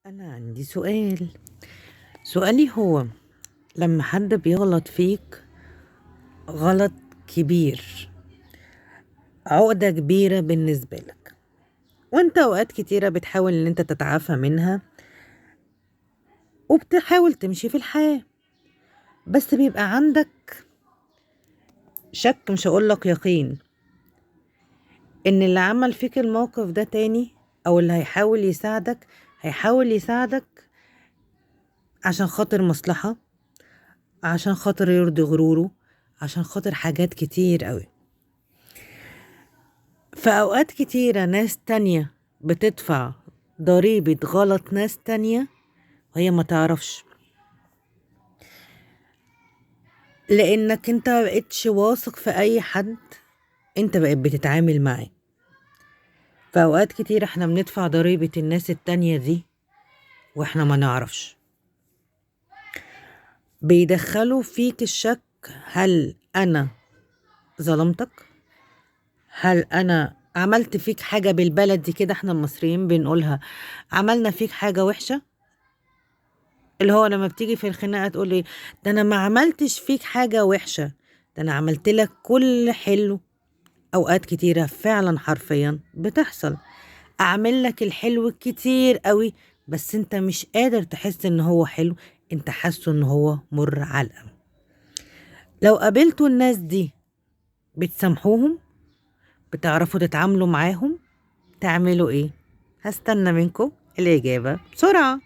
أنا عندي سؤال. سؤالي هو لما حد بيغلط فيك غلط كبير، عقدة كبيرة بالنسبة لك، وانت أوقات كتيرة بتحاول ان انت تتعافى منها وبتحاول تمشي في الحياة، بس بيبقى عندك شك، مش هقولك يقين، ان اللي عمل فيك الموقف ده تاني او اللي هيحاول يساعدك عشان خاطر مصلحة، عشان خاطر يرضي غروره، عشان خاطر حاجات كتير قوي. فأوقات كتيرة ناس تانية بتدفع ضريبة غلط ناس تانية وهي ما تعرفش، لأنك انت مبقتش واثق في أي حد انت بقيت بتتعامل معاه. فأوقات كتير احنا بندفع ضريبة الناس التانية دي واحنا ما نعرفش. بيدخلوا فيك الشك، هل أنا ظلمتك؟ هل أنا عملت فيك حاجة؟ بالبلدي كده احنا المصريين بنقولها، عملنا فيك حاجة وحشة؟ اللي هو لما بتيجي في الخناقة تقولي ده أنا ما عملتش فيك حاجة وحشة، ده أنا عملت لك كل حلو. أوقات كتيرة فعلا حرفيا بتحصل، أعمل لك الحلو كتير قوي بس أنت مش قادر تحس إن هو حلو، أنت حاسه إن هو مر علقة. لو قابلتوا الناس دي بتسامحوهم؟ بتعرفوا تتعاملوا معاهم؟ تعملوا إيه؟ هستنى منكم الإجابة بسرعة.